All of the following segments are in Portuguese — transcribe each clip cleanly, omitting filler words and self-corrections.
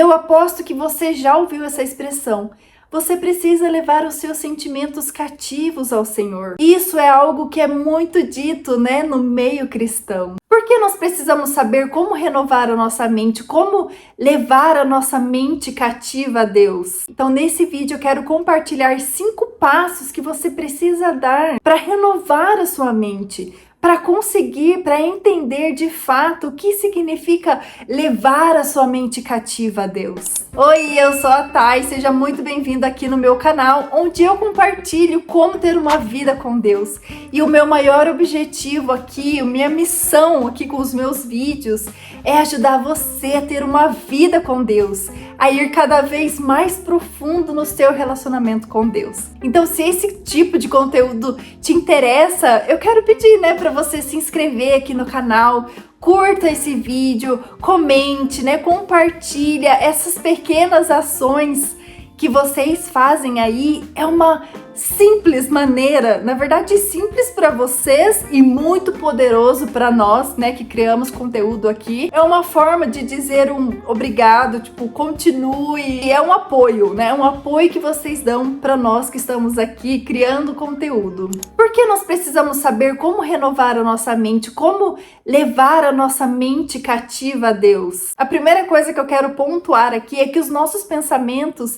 eu aposto que você já ouviu essa expressão. Você precisa levar os seus sentimentos cativos ao Senhor. Isso é algo que é muito dito, né, no meio cristão. Por que nós precisamos saber como renovar a nossa mente, como levar a nossa mente cativa a Deus? Então, nesse vídeo eu quero compartilhar 5 passos que você precisa dar para renovar a sua mente, para conseguir, para entender de fato o que significa levar a sua mente cativa a Deus. Oi, eu sou a Thay, seja muito bem-vindo aqui no meu canal, onde eu compartilho como ter uma vida com Deus. E o meu maior objetivo aqui, a minha missão aqui com os meus vídeos, é ajudar você a ter uma vida com Deus, a ir cada vez mais profundo no seu relacionamento com Deus. Então, se esse tipo de conteúdo te interessa, eu quero pedir, né, para você se inscrever aqui no canal, curta esse vídeo, comente, né, compartilha essas pequenas ações que vocês fazem aí. É uma simples maneira, na verdade simples para vocês e muito poderoso para nós, né, que criamos conteúdo aqui. É uma forma de dizer um obrigado, tipo, continue. E é um apoio, né, um apoio que vocês dão para nós que estamos aqui criando conteúdo. Por que nós precisamos saber como renovar a nossa mente, como levar a nossa mente cativa a Deus? A primeira coisa que eu quero pontuar aqui é que os nossos pensamentos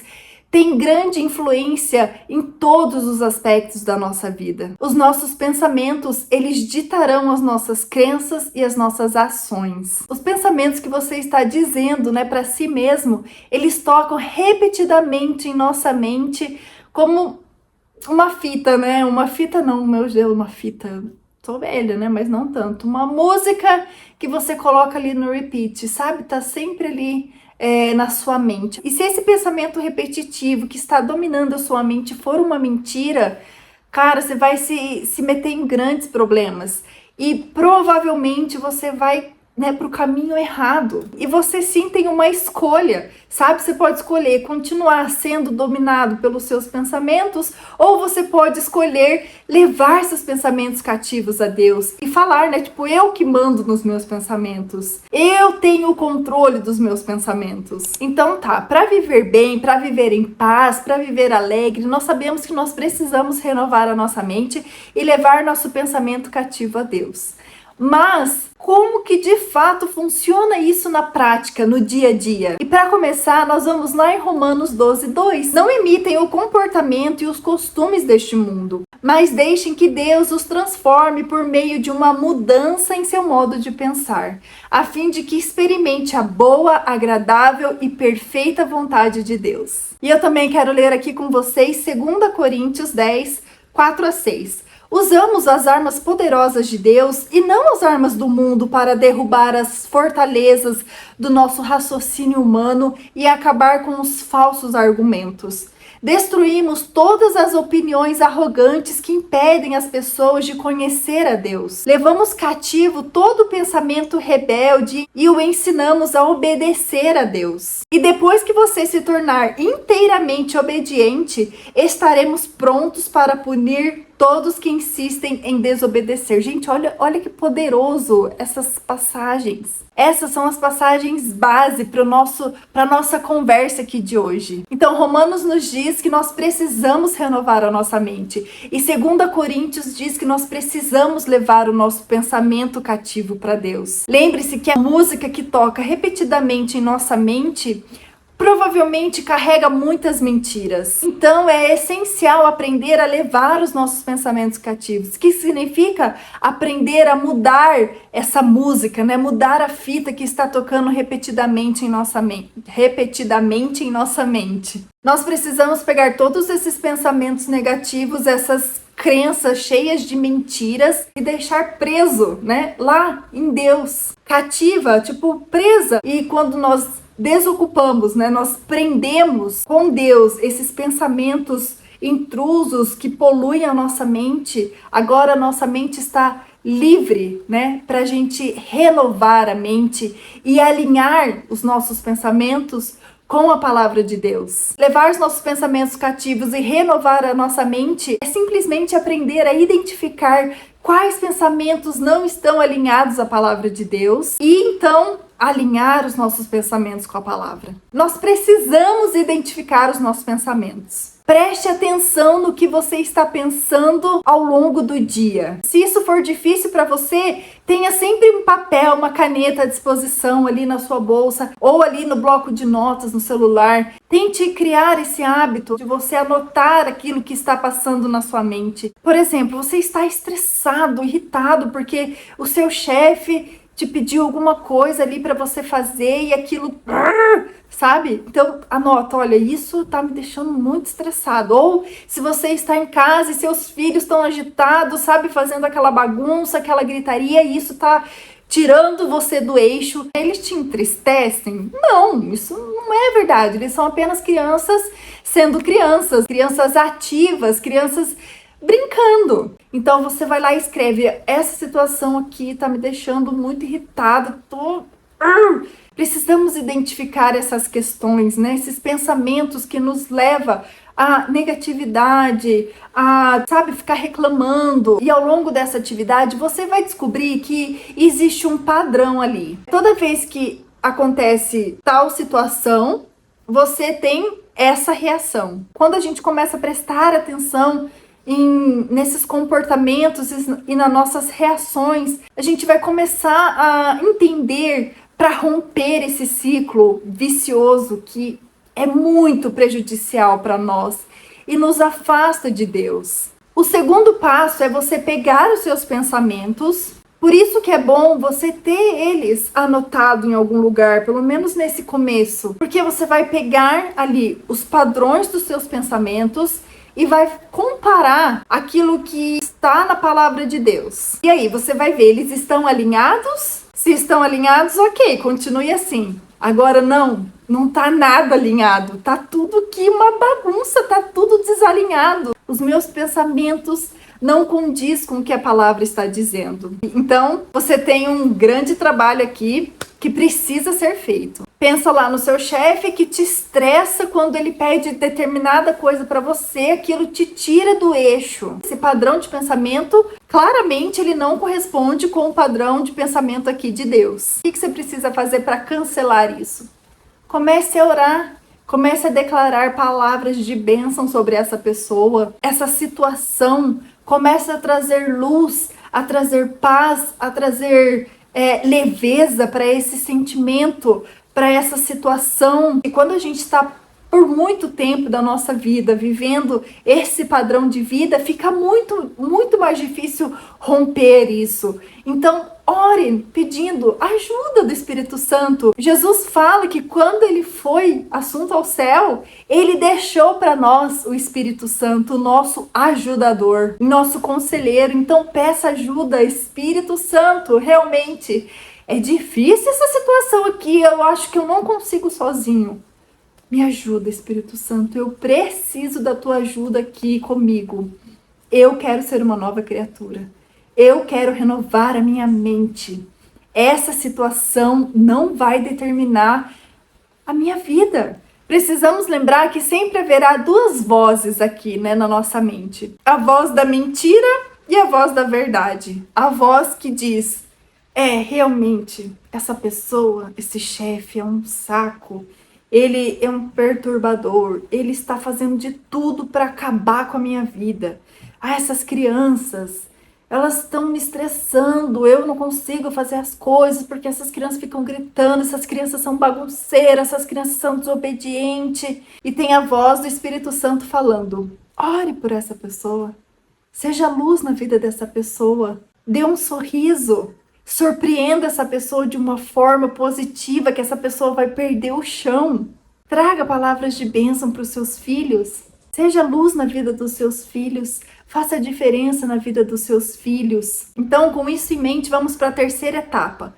tem grande influência em todos os aspectos da nossa vida. Os nossos pensamentos, eles ditarão as nossas crenças e as nossas ações. Os pensamentos que você está dizendo, né, para si mesmo, eles tocam repetidamente em nossa mente como uma fita, né? Uma fita não, meu Deus, uma fita. Tô velha, né? Mas não tanto. Uma música que você coloca ali no repeat, sabe? Tá sempre ali na sua mente. E se esse pensamento repetitivo que está dominando a sua mente for uma mentira, cara, você vai se meter em grandes problemas. E provavelmente você vai, né, para o caminho errado. E você sim tem uma escolha, sabe? Você pode escolher continuar sendo dominado pelos seus pensamentos, ou você pode escolher levar seus pensamentos cativos a Deus e falar, né? Tipo, eu que mando nos meus pensamentos. Eu tenho o controle dos meus pensamentos. Então tá, para viver bem, para viver em paz, para viver alegre, nós sabemos que nós precisamos renovar a nossa mente e levar nosso pensamento cativo a Deus. Mas como que de fato funciona isso na prática, no dia a dia? E para começar, nós vamos lá em Romanos 12:2. Não imitem o comportamento e os costumes deste mundo, mas deixem que Deus os transforme por meio de uma mudança em seu modo de pensar, a fim de que experimente a boa, agradável e perfeita vontade de Deus. E eu também quero ler aqui com vocês 2 Coríntios 10, 4-6. Usamos as armas poderosas de Deus e não as armas do mundo para derrubar as fortalezas do nosso raciocínio humano e acabar com os falsos argumentos. Destruímos todas as opiniões arrogantes que impedem as pessoas de conhecer a Deus. Levamos cativo todo pensamento rebelde e o ensinamos a obedecer a Deus. E depois que você se tornar inteiramente obediente, estaremos prontos para punir todos que insistem em desobedecer. Gente, olha que poderoso essas passagens. Essas são as passagens base para nossa conversa aqui de hoje. Então, Romanos nos diz que nós precisamos renovar a nossa mente. E 2 Coríntios diz que nós precisamos levar o nosso pensamento cativo para Deus. Lembre-se que a música que toca repetidamente em nossa mente provavelmente carrega muitas mentiras. Então é essencial aprender a levar os nossos pensamentos cativos, que significa aprender a mudar essa música, né? Mudar a fita que está tocando repetidamente em nossa mente. Nós precisamos pegar todos esses pensamentos negativos, essas crenças cheias de mentiras e deixar preso, né? Lá em Deus. Cativa, tipo presa. E quando nós desocupamos, né? Nós prendemos com Deus esses pensamentos intrusos que poluem a nossa mente. Agora a nossa mente está livre, né, para a gente renovar a mente e alinhar os nossos pensamentos com a palavra de Deus. Levar os nossos pensamentos cativos e renovar a nossa mente é simplesmente aprender a identificar quais pensamentos não estão alinhados à palavra de Deus e então alinhar os nossos pensamentos com a palavra. Nós precisamos identificar os nossos pensamentos. Preste atenção no que você está pensando ao longo do dia. Se isso for difícil para você, tenha sempre um papel, uma caneta à disposição ali na sua bolsa ou ali no bloco de notas no celular. Tente criar esse hábito de você anotar aquilo que está passando na sua mente. Por exemplo, você está estressado, irritado porque o seu chefe te pediu alguma coisa ali para você fazer e aquilo, sabe? Então, anota, olha, isso tá me deixando muito estressado. Ou se você está em casa e seus filhos estão agitados, sabe, fazendo aquela bagunça, aquela gritaria, e isso tá tirando você do eixo. Eles te entristecem? Não, isso não é verdade. Eles são apenas crianças sendo crianças, crianças ativas, crianças brincando. Então você vai lá e escreve: essa situação aqui tá me deixando muito irritada, Precisamos identificar essas questões, né? Esses pensamentos que nos levam à negatividade, a, sabe, ficar reclamando. E ao longo dessa atividade você vai descobrir que existe um padrão ali. Toda vez que acontece tal situação, você tem essa reação. Quando a gente começa a prestar atenção nesses comportamentos e nas nossas reações, a gente vai começar a entender para romper esse ciclo vicioso que é muito prejudicial para nós e nos afasta de Deus. O segundo passo é você pegar os seus pensamentos. Por isso que é bom você ter eles anotados em algum lugar, pelo menos nesse começo, porque você vai pegar ali os padrões dos seus pensamentos e vai comparar aquilo que está na palavra de Deus. E aí, você vai ver, eles estão alinhados? Se estão alinhados, ok, continue assim. Agora não tá nada alinhado. Tá tudo aqui uma bagunça, tá tudo desalinhado. Os meus pensamentos não condiz com o que a palavra está dizendo. Então, você tem um grande trabalho aqui que precisa ser feito. Pensa lá no seu chefe que te estressa quando ele pede determinada coisa para você, aquilo te tira do eixo. Esse padrão de pensamento, claramente ele não corresponde com o padrão de pensamento aqui de Deus. O que você precisa fazer para cancelar isso? Comece a orar. Comece a declarar palavras de bênção sobre essa pessoa, essa situação. Comece a trazer luz, a trazer paz, a trazer leveza para esse sentimento, para essa situação. E quando a gente está por muito tempo da nossa vida vivendo esse padrão de vida, fica muito, muito mais difícil romper isso. Então, ore pedindo ajuda do Espírito Santo. Jesus fala que quando ele foi assunto ao céu, ele deixou para nós o Espírito Santo, o nosso ajudador, nosso conselheiro. Então, peça ajuda, Espírito Santo, realmente. É difícil essa situação aqui, eu acho que eu não consigo sozinho. Me ajuda, Espírito Santo, eu preciso da tua ajuda aqui comigo. Eu quero ser uma nova criatura. Eu quero renovar a minha mente. Essa situação não vai determinar a minha vida. Precisamos lembrar que sempre haverá duas vozes aqui, né, na nossa mente. A voz da mentira e a voz da verdade. A voz que diz: realmente, essa pessoa, esse chefe é um saco, ele é um perturbador, ele está fazendo de tudo para acabar com a minha vida. Essas crianças, elas estão me estressando, eu não consigo fazer as coisas porque essas crianças ficam gritando, essas crianças são bagunceiras, essas crianças são desobedientes. E tem a voz do Espírito Santo falando: ore por essa pessoa, seja luz na vida dessa pessoa, dê um sorriso. Surpreenda essa pessoa de uma forma positiva, que essa pessoa vai perder o chão. Traga palavras de bênção para os seus filhos. Seja luz na vida dos seus filhos. Faça a diferença na vida dos seus filhos. Então, com isso em mente, vamos para a terceira etapa.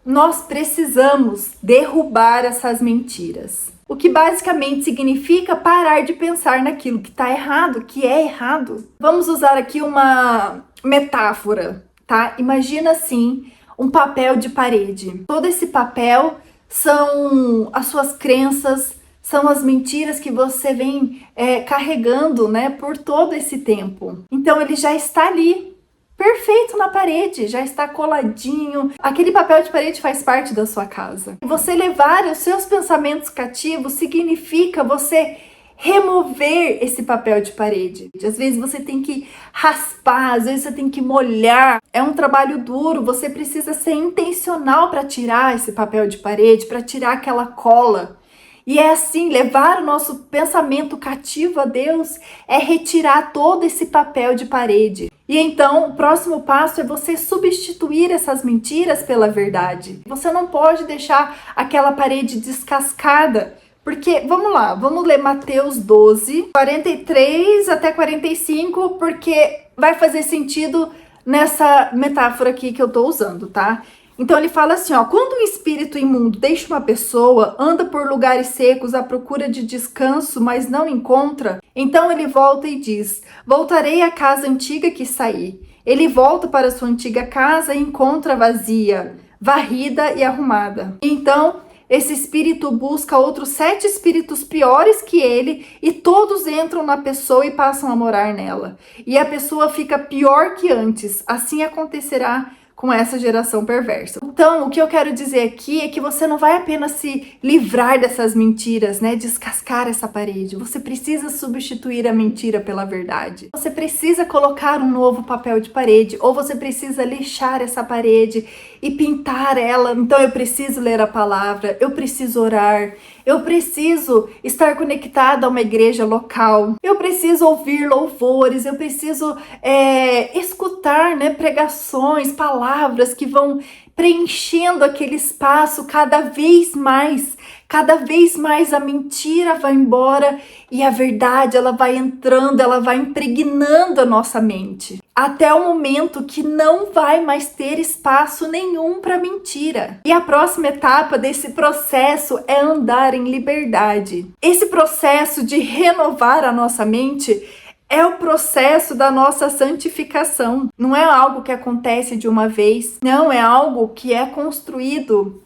Nós precisamos derrubar essas mentiras. O que basicamente significa parar de pensar naquilo que está errado, que é errado. Vamos usar aqui uma metáfora tá? Imagina assim, um papel de parede. Todo esse papel são as suas crenças, são as mentiras que você vem carregando, né, por todo esse tempo. Então ele já está ali, perfeito na parede, já está coladinho. Aquele papel de parede faz parte da sua casa. Você levar os seus pensamentos cativos significa você remover esse papel de parede. Às vezes você tem que raspar, às vezes você tem que molhar. É um trabalho duro, você precisa ser intencional para tirar esse papel de parede, para tirar aquela cola. E é assim, levar o nosso pensamento cativo a Deus é retirar todo esse papel de parede. E então, o próximo passo é você substituir essas mentiras pela verdade. Você não pode deixar aquela parede descascada. Porque, vamos lá, vamos ler Mateus 12, 43 até 45, porque vai fazer sentido nessa metáfora aqui que eu tô usando, tá? Então ele fala assim, ó, quando um espírito imundo deixa uma pessoa, anda por lugares secos à procura de descanso, mas não encontra, então ele volta e diz, voltarei à casa antiga que saí. Ele volta para sua antiga casa e encontra vazia, varrida e arrumada. Então esse espírito busca outros 7 espíritos piores que ele e todos entram na pessoa e passam a morar nela. E a pessoa fica pior que antes. Assim acontecerá com essa geração perversa. Então, o que eu quero dizer aqui é que você não vai apenas se livrar dessas mentiras, né? Descascar essa parede. Você precisa substituir a mentira pela verdade. Você precisa colocar um novo papel de parede, ou você precisa lixar essa parede e pintar ela. Então, eu preciso ler a palavra, eu preciso orar, eu preciso estar conectada a uma igreja local, eu preciso ouvir louvores, eu preciso escutar, né, pregações, palavras que vão preenchendo aquele espaço cada vez mais a mentira vai embora e a verdade ela vai entrando, ela vai impregnando a nossa mente, até o momento que não vai mais ter espaço nenhum para mentira. E a próxima etapa desse processo é andar em liberdade. Esse processo de renovar a nossa mente é o processo da nossa santificação. Não é algo que acontece de uma vez, não, é algo que é construído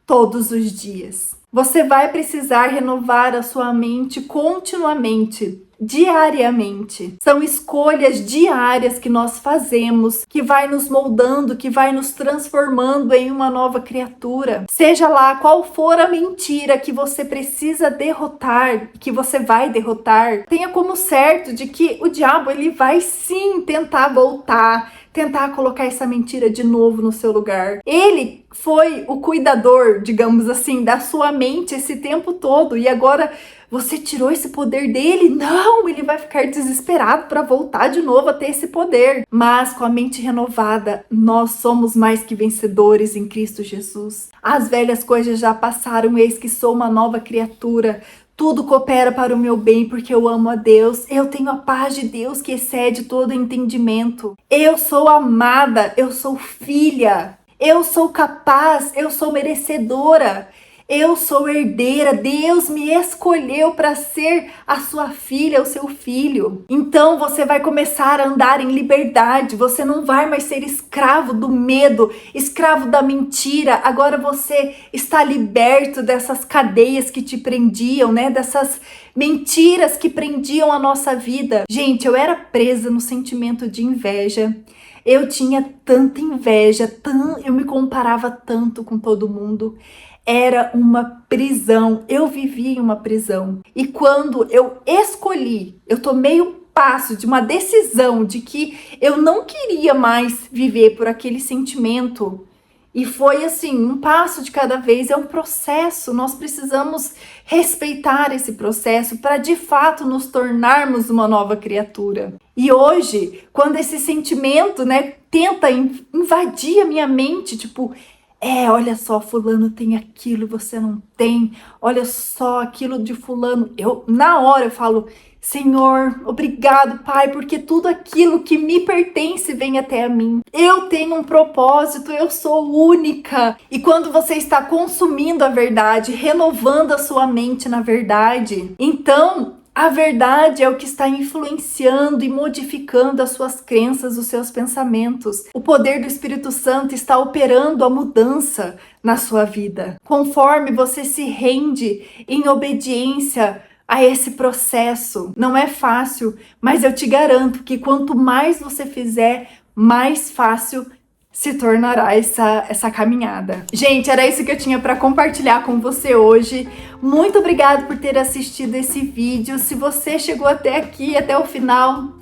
todos os dias. Você vai precisar renovar a sua mente continuamente, diariamente. São escolhas diárias que nós fazemos, que vai nos moldando, que vai nos transformando em uma nova criatura. Seja lá qual for a mentira que você precisa derrotar, que você vai derrotar, tenha como certo de que o diabo ele vai sim tentar voltar, tentar colocar essa mentira de novo no seu lugar. Ele foi o cuidador, digamos assim, da sua mente esse tempo todo e agora você tirou esse poder dele? Não, ele vai ficar desesperado para voltar de novo a ter esse poder. Mas com a mente renovada, nós somos mais que vencedores em Cristo Jesus. As velhas coisas já passaram, eis que sou uma nova criatura. Tudo coopera para o meu bem, porque eu amo a Deus. Eu tenho a paz de Deus que excede todo entendimento. Eu sou amada, eu sou filha. Eu sou capaz, eu sou merecedora. Eu sou herdeira, Deus me escolheu para ser a sua filha, o seu filho. Então você vai começar a andar em liberdade, você não vai mais ser escravo do medo, escravo da mentira. Agora você está liberto dessas cadeias que te prendiam, né? Dessas mentiras que prendiam a nossa vida. Gente, eu era presa no sentimento de inveja. Eu tinha tanta inveja, eu me comparava tanto com todo mundo. Era uma prisão, eu vivia em uma prisão. E quando eu escolhi, eu tomei o passo de uma decisão de que eu não queria mais viver por aquele sentimento. E foi assim, um passo de cada vez, é um processo. Nós precisamos respeitar esse processo para de fato nos tornarmos uma nova criatura. E hoje, quando esse sentimento, né, tenta invadir a minha mente, tipo, olha só, fulano tem aquilo, você não tem. Olha só aquilo de fulano. Na hora eu falo, Senhor, obrigado, Pai, porque tudo aquilo que me pertence vem até a mim. Eu tenho um propósito, eu sou única. E quando você está consumindo a verdade, renovando a sua mente na verdade, então A verdade é o que está influenciando e modificando as suas crenças, os seus pensamentos. O poder do Espírito Santo está operando a mudança na sua vida. Conforme você se rende em obediência a esse processo. Não é fácil, mas eu te garanto que quanto mais você fizer, mais fácil se tornará essa caminhada. Gente, era isso que eu tinha para compartilhar com você hoje. Muito obrigada por ter assistido esse vídeo. Se você chegou até aqui, até o final,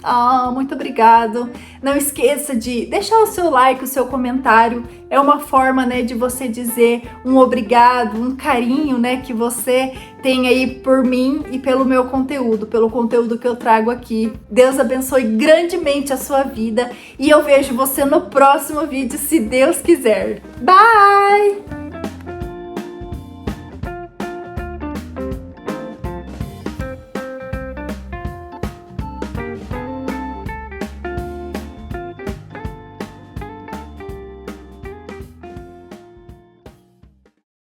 muito obrigado. Não esqueça de deixar o seu like, o seu comentário. É uma forma, né, de você dizer um obrigado, um carinho, né, que você tem aí por mim e pelo meu conteúdo, pelo conteúdo que eu trago aqui. Deus abençoe grandemente a sua vida e eu vejo você no próximo vídeo, se Deus quiser. Bye!